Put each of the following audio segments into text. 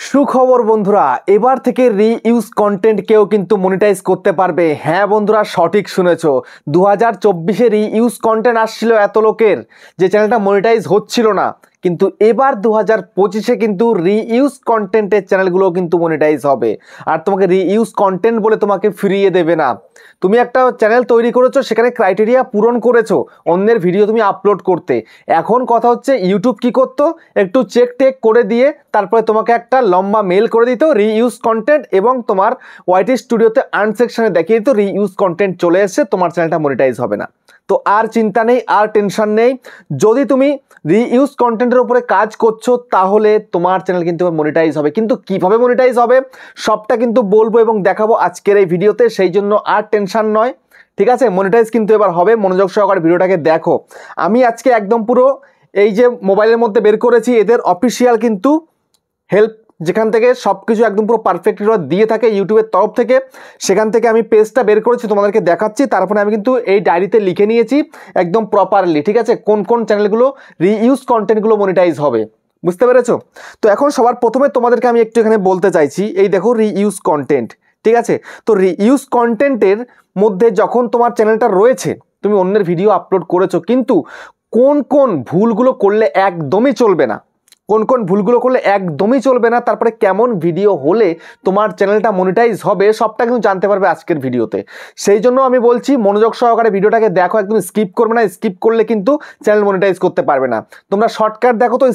সুখবর বন্ধুরা, এবার থেকে রিইউজ কন্টেন্ট কেউ কিন্তু মনিটাইজ করতে পারবে। হ্যাঁ বন্ধুরা, সঠিক শুনেছো। 2024-এ রিইউজ কন্টেন্ট আসছিল এত লোকের যে চ্যানেলটা মনিটাইজ হচ্ছিল না, কিন্তু এবার 2025-এ কিন্তু রিইউজ কন্টেন্টের চ্যানেলগুলো কিন্তু মনিটাইজ হবে। আর তোমাকে রিইউজ কন্টেন্ট বলে তোমাকে ফিরিয়ে দেবে না। তুমি একটা চ্যানেল তৈরি করেছো, সেখানে ক্রাইটেরিয়া পূরণ করেছো অন্যের ভিডিও তুমি আপলোড করতে। এখন কথা হচ্ছে ইউটিউব কি করতো, একটু চেক টেক করে দিয়ে তারপরে তোমাকে একটা লম্বা মেল করে দিত রিইউজ কন্টেন্ট, এবং তোমার ওয়াইটি স্টুডিওতে আর্ন সেকশনে দেখিয়ে দিত রিইউজ কন্টেন্ট চলে এসেছে, তোমার চ্যানেলটা মনিটাইজ হবে না। তো আর চিন্তা নেই, আর টেনশন নেই। যদি তুমি রিইউজ কন্টেন্টের উপরে কাজ করছো তাহলে তোমার চ্যানেল কিন্তু মনিটাইজ হবে। কিন্তু কিভাবে মনিটাইজ হবে সবটা কিন্তু বলবো এবং দেখাবো আজকের এই ভিডিওতে, সেই জন্য আর টেনশন নয়, ঠিক আছে? মনিটাইজ কিন্তু এবার হবে, মনোযোগ সহকারে ভিডিওটাকে দেখো। আমি আজকে একদম পুরো এই যে মোবাইলের মধ্যে বের করেছি এদের অফিসিয়াল কিন্তু হেল্প, যেখান থেকে সব কিছু একদম পুরো পারফেক্টলি দিয়ে থাকে ইউটিউবের তরফ থেকে, সেখান থেকে আমি পেজটা বের করেছি তোমাদেরকে দেখাচ্ছি। তারপরে আমি কিন্তু এই ডায়েরিতে লিখে নিয়েছি একদম প্রপারলি, ঠিক আছে, কোন কোন চ্যানেলগুলো রিইউজ কন্টেন্টগুলো মনিটাইজ হবে। বুঝতে পেরেছো? তো এখন সবার প্রথমে তোমাদেরকে আমি একটু এখানে বলতে চাইছি, এই দেখো রিইউজ কন্টেন্ট, ঠিক আছে? তো রিইউজ কন্টেন্টের মধ্যে যখন তোমার চ্যানেলটা রয়েছে, তুমি অন্যের ভিডিও আপলোড করেছো, কিন্তু কোন কোন ভুলগুলো করলে একদমই চলবে না, কোন কোন ভুলগুলো করলে একদমই চলবে না, তারপরে কেমন ভিডিও হলে তোমার চ্যানেলটা মনিটাইজ হবে, সবটা কিন্তু জানতে পারবে আজকের ভিডিওতে। সেই জন্য আমি বলছি মনোযোগ সহকারে ভিডিওটাকে দেখো, একদম স্কিপ করবে না। স্কিপ করলে কিন্তু চ্যানেল মনিটাইজ করতে পারবে না। তোমরা শর্টকাট দেখো তো,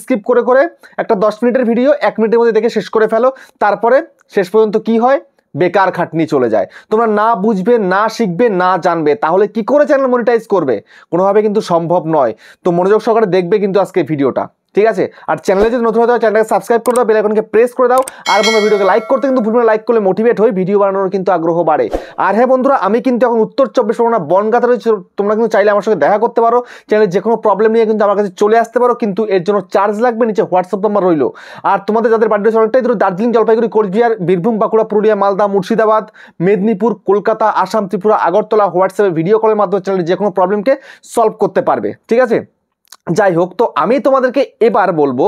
স্কিপ করে করে একটা 10 মিনিটের ভিডিও 1 মিনিটের মধ্যে দেখে শেষ করে ফেলো, তারপরে শেষ পর্যন্ত কি হয়, বেকার খাটনি চলে যায়। তোমরা না বুঝবে, না শিখবে, না জানবে, তাহলে কি করে চ্যানেল মনিটাইজ করবে? কোনোভাবে কিন্তু সম্ভব নয়। তো মনোযোগ সহকারে দেখবে কিন্তু আজকে ভিডিওটা, ঠিক আছে? আর চ্যানেলে যদি নতুন হতে হয় চ্যানেলটাকে সাবস্ক্রাইব করে দাও, বেল আইকনকে প্রেস করে দাও। আর বন্ধুরা ভিডিওকে লাইক করতে কিন্তু ভুলবে না, লাইক করলে মোটিভেট হই, ভিডিও বানানোর কিন্তু আগ্রহ বাড়ে। আর হ্যাঁ বন্ধুরা, আমি কিন্তু এখন উত্তর 24 পরগনা বনগাঁতে রয়েছে। তোমরা কিন্তু চাইলে আমার সঙ্গে দেখা করতে পারো, চ্যানেলের যে কোনো প্রবলেম নিয়ে কিন্তু আমার কাছে চলে আসতে পারো, কিন্তু এর জন্য চার্জ লাগবে। নিচে হোয়াটসঅ্যাপ নাম্বার রইলো। আর তোমাদের যাদের বাড়ি রয়েছে অনেকটাই দূর, দার্জিলিং, জলপাইগুড়ি, কোচবিহার, বীরভূম, বাঁকুড়া, পুরুলিয়া, মালদা, মুর্শিদাবাদ, মেদিনীপুর, কলকাতা, আসাম, ত্রিপুরা, আগরতলা, হোয়াটসঅ্যাপে ভিডিও কলের মাধ্যমে চ্যানেলের যে কোনো প্রবলেমকে সলভ করতে পারবে, ঠিক আছে? যাই হোক, তো আমি তোমাদেরকে এবার বলবো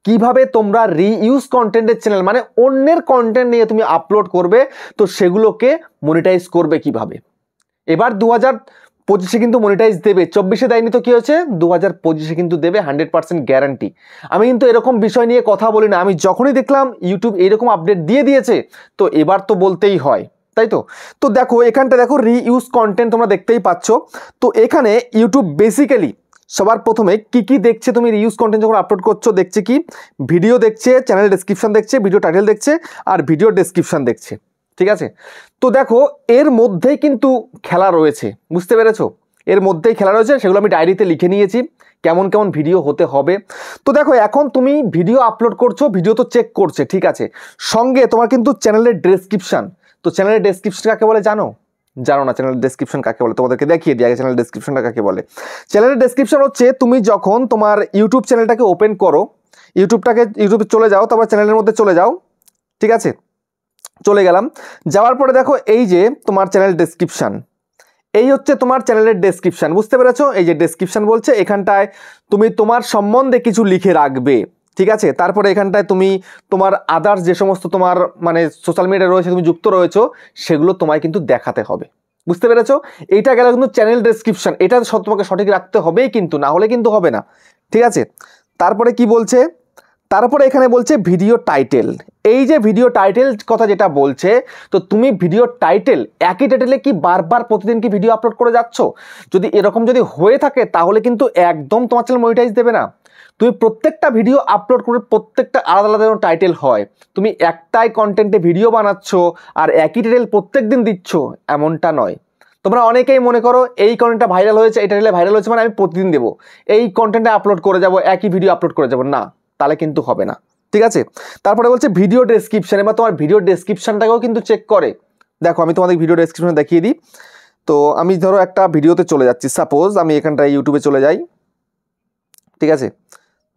কিভাবে তোমরা রিইউজ কন্টেন্টের চ্যানেল, মানে অন্যের কন্টেন্ট নিয়ে তুমি আপলোড করবে, তো সেগুলোকে মনিটাইজ করবে কিভাবে। এবার 2025-এ কিন্তু মনিটাইজ দেবে, 24-এ দেয়নি তো কি হয়েছে, 2025-এ কিন্তু দেবে, 100% গ্যারান্টি। আমি কিন্তু এরকম বিষয় নিয়ে কথা বলি না, আমি যখনই দেখলাম ইউটিউব এরকম আপডেট দিয়ে দিয়েছে, তো এবার তো বলতেই হয়, তাই তো? তো দেখো এখানটা দেখো রিইউজ কন্টেন্ট তোমরা দেখতেই পাচ্ছ। তো এখানে ইউটিউব বেসিক্যালি সবার প্রথমে কি দেখছে, তুমি রিইউজ কন্টেন্ট যখন আপলোড করছো, দেখছে কি, ভিডিও দেখছে, চ্যানেল ডেসক্রিপশন দেখছে, ভিডিও টাইটেল দেখছে, আর ভিডিও ডেসক্রিপশন দেখছে, ঠিক আছে? তো দেখো এর মধ্যেই কিন্তু খেলা রয়েছে, বুঝতে পেরেছো? এর মধ্যেই খেলা রয়েছে, সেগুলো আমি ডায়েরিতে লিখে নিয়েছি কেমন কেমন ভিডিও হতে হবে। তো দেখো এখন তুমি ভিডিও আপলোড করছো, ভিডিও তো চেক করছে, ঠিক আছে, সঙ্গে তোমার কিন্তু চ্যানেলের ডেসক্রিপশন। তো চ্যানেলের ডেসক্রিপশন কাকে বলে জানো না? চ্যানেলের ডেসক্রিপশন কাকে বলে তোমাদেরকে দেখিয়ে দিই আগে, চ্যানেল ডেসক্রিপশনটা কাকে বলে। চ্যানেলের ডেসক্রিপশন হচ্ছে, তুমি যখন তোমার ইউটিউব চ্যানেলটাকে ওপেন করো, ইউটিউবে চলে যাও, তারপর চ্যানেলের মধ্যে চলে যাও, ঠিক আছে? চলে গেলাম, যাওয়ার পরে দেখো এই যে তোমার চ্যানেল ডেসক্রিপশন, এই হচ্ছে তোমার চ্যানেলের ডেসক্রিপশন, বুঝতে পেরেছো? এই যে ডেসক্রিপশন বলছে, এখানটায় তুমি তোমার সম্বন্ধে কিছু লিখে রাখবে, ঠিক আছে? তারপরে এখানটায় তুমি তোমার আদার্স যে সমস্ত তোমার মানে সোশ্যাল মিডিয়া রয়েছে, তুমি যুক্ত রয়েছো, সেগুলো তোমায় কিন্তু দেখাতে হবে, বুঝতে পেরেছো? এইটা গেল কিন্তু চ্যানেল ডেসক্রিপশন, এটা তোমাকে সঠিক রাখতে হবেই, কিন্তু না হলে কিন্তু হবে না, ঠিক আছে? তারপরে কি বলছে, তারপরে এখানে বলছে ভিডিও টাইটেল। এই যে ভিডিও টাইটেল কথা যেটা বলছে, তো তুমি ভিডিও টাইটেল একই টাইটেলে কি বারবার প্রতিদিন কি ভিডিও আপলোড করে যাচ্ছ? যদি এরকম যদি হয়ে থাকে তাহলে কিন্তু একদম তোমার চ্যানেল মনিটাইজ দেবে না। তুমি প্রত্যেকটা ভিডিও আপলোড করে প্রত্যেকটা আলাদা আলাদা টাইটেল হয়, তুমি একটাই কন্টেন্টে ভিডিও বানাচ্ছ আর একই টাইটেল প্রত্যেক দিন দিচ্ছ, এমনটা নয়। তোমরা অনেকেই মনে করো এই কন্টেন্টটা ভাইরাল হয়েছে, এই টাইটেলে ভাইরাল হয়েছে মানে আমি প্রতিদিন দেবো, এই কন্টেন্টে আপলোড করে যাব, একই ভিডিও আপলোড করে যাব, না, তাহলে কিন্তু হবে না, ঠিক আছে? তারপরে বলছে ভিডিও ডেসক্রিপশন, এবার তোমার ভিডিও ডেসক্রিপশনটাকেও কিন্তু চেক করে। দেখো আমি তোমাদের ভিডিও ডেসক্রিপশন দেখিয়ে দিই। তো আমি ধরো একটা ভিডিওতে চলে যাচ্ছি, সাপোজ আমি এখানটায় ইউটিউবে চলে যাই, ঠিক আছে?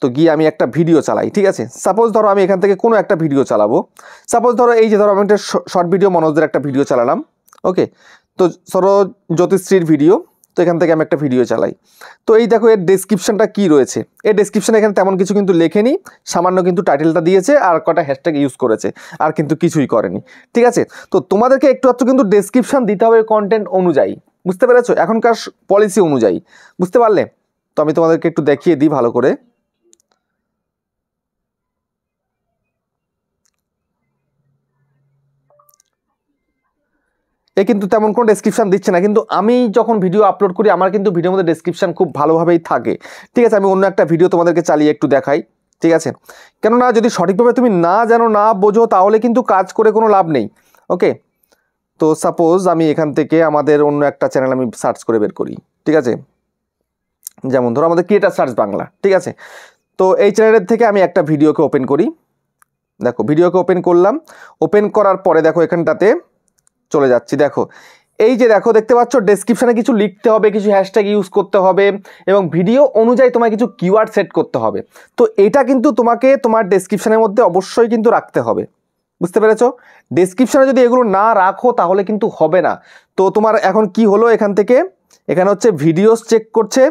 তো গিয়ে আমি একটা ভিডিও চালাই, ঠিক আছে? সাপোজ ধরো আমি এখান থেকে কোনো একটা ভিডিও চালাবো, সাপোজ ধরো এই যে ধরো আমি একটা শর্ট ভিডিও, মনোজদের একটা ভিডিও চালালাম, ওকে? তো ধরো জ্যোতিশ্রীর ভিডিও, তো এখান থেকে আমি একটা ভিডিও চালাই। তো এই দেখো এর ডেসক্রিপশনটা কি রয়েছে। এর ডেসক্রিপশনে এখানে তেমন কিছু কিন্তু লেখেনি, সামান্য কিন্তু টাইটেলটা দিয়েছে আর কটা হ্যাশট্যাগ ইউজ করেছে, আর কিন্তু কিছুই করেনি। ঠিক আছে, তো তোমাদেরকে একটু একটু কিন্তু ডেসক্রিপশন দিতে হবে কন্টেন্ট অনুযায়ী, বুঝতে পেরেছো, এখনকার পলিসি অনুযায়ী, বুঝতে পারলে? তো আমি তোমাদেরকে একটু দেখিয়ে দিই ভালো করে। এ কিন্তু তেমন কোনো ডেসক্রিপশন দিচ্ছে না, কিন্তু আমি যখন ভিডিও আপলোড করি আমার কিন্তু ভিডিওর মধ্যে ডেসক্রিপশন খুব ভালোভাবেই থাকে। ঠিক আছে, আমি অন্য একটা ভিডিও তোমাদেরকে চালিয়ে একটু দেখাই। ঠিক আছে, কেননা যদি সঠিকভাবে তুমি না জানো, না বোঝো, তাহলে কিন্তু কাজ করে কোনো লাভ নেই। ওকে, তো সাপোজ আমি এখান থেকে আমাদের অন্য একটা চ্যানেল আমি সার্চ করে বের করি। ঠিক আছে, যেমন ধরো আমাদের ক্রিয়েটার সার্চ বাংলা। ঠিক আছে, তো এই চ্যানেলের থেকে আমি একটা ভিডিওকে ওপেন করি। দেখো ভিডিওকে ওপেন করলাম, ওপেন করার পরে দেখো এখানটাতে চলে যাচ্ছি। দেখো এই যে দেখো দেখতে পাচ্ছ ডেসক্রিপশনে কিছু লিখতে হবে, কিছু হ্যাশট্যাগ ইউজ করতে হবে এবং ভিডিও অনুযায়ী তোমায় কিছু কিওয়ার্ড সেট করতে হবে। তো এটা কিন্তু তোমাকে তোমার ডেসক্রিপশনের মধ্যে অবশ্যই কিন্তু রাখতে হবে, বুঝতে পেরেছো? ডেসক্রিপশনে যদি এগুলো না রাখো তাহলে কিন্তু হবে না। তো তোমার এখন কি হলো, এখান থেকে এখানে হচ্ছে ভিডিওস চেক করছে,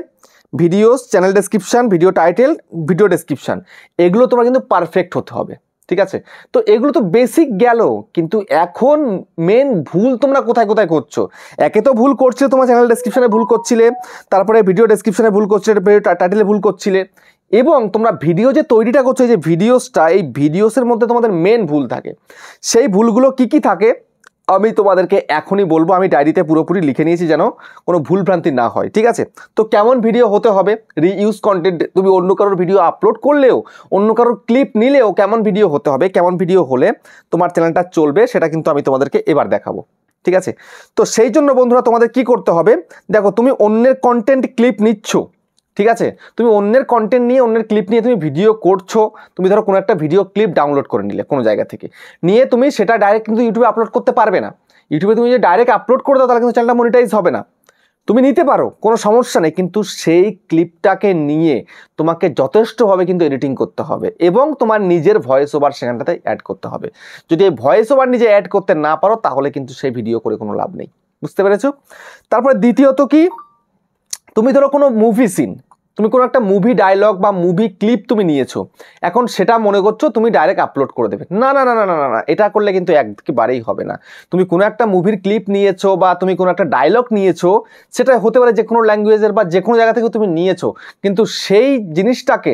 videos, channel description, video title, video description, এগুলো তোমার কিন্তু পারফেক্ট হতে হবে। ঠিক আছে, তো এগুলো তো বেসিক গেল, কিন্তু এখন মেন ভুল তোমরা কোথায় কোথায় করছো। একে তো ভুল করছিলে, তোমার চ্যানেল ডেসক্রিপশনে ভুল করছিলে, তারপরে ভিডিও ডেসক্রিপশনে ভুল করছিলে, ভিডিও টাইটেলে ভুল করছিলে, এবং তোমরা ভিডিও যে তৈরিটা করছো, এই যে ভিডিওসটা, এই ভিডিওসের মধ্যে তোমাদের মেন ভুল থাকে। সেই ভুলগুলো কি কি থাকে আমি তোমাদেরকে এখনই বলবো, আমি ডায়েরিতে পুরোপুরি লিখে নিয়েছি যেন কোনো ভুলভ্রান্তি না হয়। ঠিক আছে, তো কেমন ভিডিও হতে হবে, রিইউজ কন্টেন্ট, তুমি অন্য কারোর ভিডিও আপলোড করলেও, অন্য কারোর ক্লিপ নিলেও কেমন ভিডিও হতে হবে, কেমন ভিডিও হলে তোমার চ্যানেলটা চলবে, সেটা কিন্তু আমি তোমাদেরকে এবার দেখাবো। ঠিক আছে, তো সেই জন্য বন্ধুরা তোমাদের কি করতে হবে, দেখো তুমি অন্যের কন্টেন্ট ক্লিপ নিচ্ছ, ঠিক আছে, তুমি অন্যের কন্টেন্ট নিয়ে, অন্যের ক্লিপ নিয়ে তুমি ভিডিও করছো। তুমি ধরো কোনো একটা ভিডিও ক্লিপ ডাউনলোড করে নিলে কোনো জায়গা থেকে, নিয়ে তুমি সেটা ডাইরেক্ট কিন্তু ইউটিউবে আপলোড করতে পারবে না। ইউটিউবে তুমি যদি ডাইরেক্ট আপলোড করে দাও তাহলে কিন্তু চ্যানেলটা মনিটাইজ হবে না। তুমি নিতে পারো, কোনো সমস্যা নেই, কিন্তু সেই ক্লিপটাকে নিয়ে তোমাকে যথেষ্টভাবে কিন্তু এডিটিং করতে হবে এবং তোমার নিজের ভয়েস ওভার সেখানটাতে অ্যাড করতে হবে। যদি এই ভয়েস ওভার নিজে অ্যাড করতে না পারো তাহলে কিন্তু সেই ভিডিও করে কোনো লাভ নেই, বুঝতে পেরেছো? তারপরে দ্বিতীয়ত কি, তুমি ধরো কোনো মুভি সিন, তুমি কোনো একটা মুভি ডায়লগ বা মুভি ক্লিপ তুমি নিয়েছো, এখন সেটা মনে করছো তুমি ডাইরেক্ট আপলোড করে দেবে। না না না না না না, এটা করলে কিন্তু একেবারেই হবে না। তুমি কোনো একটা মুভির ক্লিপ নিয়েছো বা তুমি কোনো একটা ডায়লগ নিয়েছো, সেটা হতে পারে যে কোনো ল্যাঙ্গুয়েজের বা যে কোনো জায়গা থেকে তুমি নিয়েছো, কিন্তু সেই জিনিসটাকে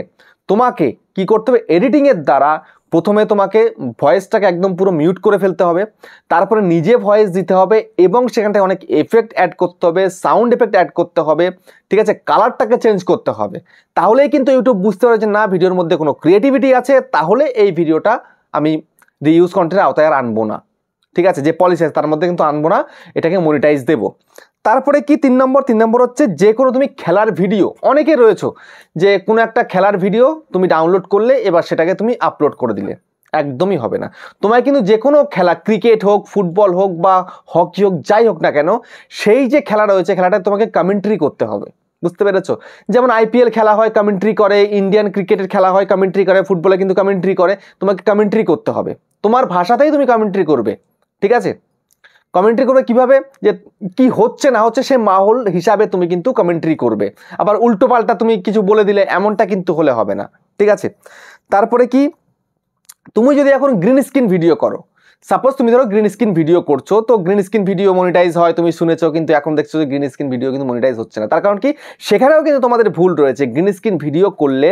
তোমাকে কি করতে হবে, এডিটিংয়ের দ্বারা প্রথমে তোমাকে ভয়েসটাকে একদম পুরো মিউট করে ফেলতে হবে, তারপরে নিজে ভয়েস দিতে হবে এবং সেখানটায় অনেক এফেক্ট অ্যাড করতে হবে, সাউন্ড এফেক্ট অ্যাড করতে হবে। ঠিক আছে, কালারটাকে চেঞ্জ করতে হবে, তাহলেই কিন্তু ইউটিউব বুঝতে পারে যে না, ভিডিওর মধ্যে কোনো ক্রিয়েটিভিটি আছে, তাহলে এই ভিডিওটা আমি রিইউজ কন্টেন্টের আওতায় আর আনবো না। ঠিক আছে, যে পলিসি আছে তার মধ্যে কিন্তু আনবো না, এটাকে মনিটাইজ দেবো। তারপরে কি 3 নম্বর হচ্ছে যে কোনো তুমি খেলার ভিডিও, অনেকে রয়েছো যে কোনো একটা খেলার ভিডিও তুমি ডাউনলোড করলে এবার সেটাকে তুমি আপলোড করে দিলে, একদমই হবে না। তোমায় কিন্তু যে কোনো খেলা, ক্রিকেট হোক, ফুটবল হোক বা হকি হোক, যাই হোক না কেন, সেই যে খেলা রয়েছে খেলাটা তোমাকে কমেন্ট্রি করতে হবে, বুঝতে পেরেছো? যেমন আইপিএল খেলা হয় কমেন্ট্রি করে, ইন্ডিয়ান ক্রিকেটের খেলা হয় কমেন্ট্রি করে, ফুটবলে কিন্তু কমেন্ট্রি করে, তোমাকে কমেন্ট্রি করতে হবে, তোমার ভাষাতেই তুমি কমেন্ট্রি করবে। ঠিক আছে, কমেন্ট্রি করবে কিভাবে, যে কি হচ্ছে না হচ্ছে সে মাহৌল হিসাবে তুমি কিন্তু কমেন্ট্রি করবে, আবার উল্টো পাল্টা তুমি কিছু বলে দিলে এমনটা কিন্তু হলে হবে না। ঠিক আছে, তারপরে কি, তুমি যদি এখন গ্রিন স্ক্রিন ভিডিও করো, সাপোজ তুমি ধরো গ্রিন স্ক্রিন ভিডিও করছো, তো গ্রিন স্ক্রিন ভিডিও মনিটাইজ হয় তুমি শুনেছো, কিন্তু এখন দেখছো যে গ্রিন স্ক্রিন ভিডিও কিন্তু মনিটাইজ হচ্ছে না। তার কারণ কি, সেখানেও কিন্তু তোমাদের ভুল রয়েছে। গ্রিন স্ক্রিন ভিডিও করলে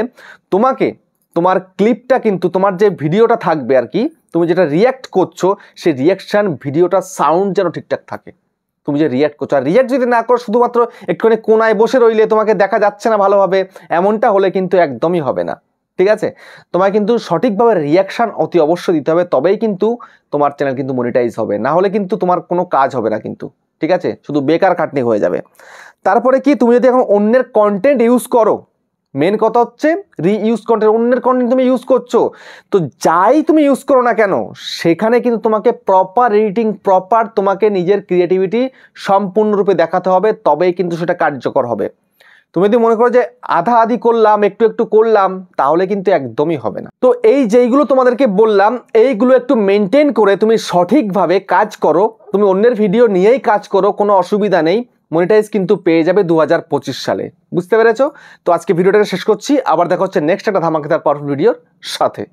তোমাকে তোমার ক্লিপটা কিন্তু, তোমার যে ভিডিওটা থাকবে আর কি, তুমি যেটা রিয়্যাক্ট করছো সেই রিয়াকশান ভিডিওটা সাউন্ড যেন ঠিকঠাক থাকে। তুমি যে রিয়্যাক্ট করছো, আর রিয়্যাক্ট যদি না করো, শুধুমাত্র একটুখানি কোনায় বসে রইলে, তোমাকে দেখা যাচ্ছে না ভালোভাবে, এমনটা হলে কিন্তু একদমই হবে না। ঠিক আছে, তোমায় কিন্তু সঠিকভাবে রিয়াকশান অতি অবশ্যই দিতে হবে, তবেই কিন্তু তোমার চ্যানেল কিন্তু মনিটাইজ হবে, না হলে কিন্তু তোমার কোনো কাজ হবে না কিন্তু। ঠিক আছে, শুধু বেকার খাটনি হয়ে যাবে। তারপরে কি, তুমি যদি এখন অন্যের কন্টেন্ট ইউজ করো, মেন কথা হচ্ছে রিইউজ কন্টেন্ট, অন্যের কন্টেন্ট তুমি ইউজ করছো, তো যাই তুমি ইউজ করো না কেন, সেখানে কিন্তু তোমাকে প্রপার এডিটিং, প্রপার তোমাকে নিজের ক্রিয়েটিভিটি সম্পূর্ণরূপে দেখাতে হবে, তবেই কিন্তু সেটা কার্যকর হবে। তুমি যদি মনে করো যে আধা আধি করলাম, একটু একটু করলাম, তাহলে কিন্তু একদমই হবে না। তো এই যেইগুলো তোমাদেরকে বললাম, এইগুলো একটু মেনটেন করে তুমি সঠিকভাবে কাজ করো, তুমি অন্যের ভিডিও নিয়েই কাজ করো, কোনো অসুবিধা নেই। মনিটাইজ কিন্তু পেয়ে যাবে 2025 সালে। বুঝতে পেরেছো? তো আজকে ভিডিওটাকে শেষ করছি, আবার দেখা হচ্ছে নেক্সট একটা ধামাকেদার পাওয়ারফুল ভিডিওর সাথে।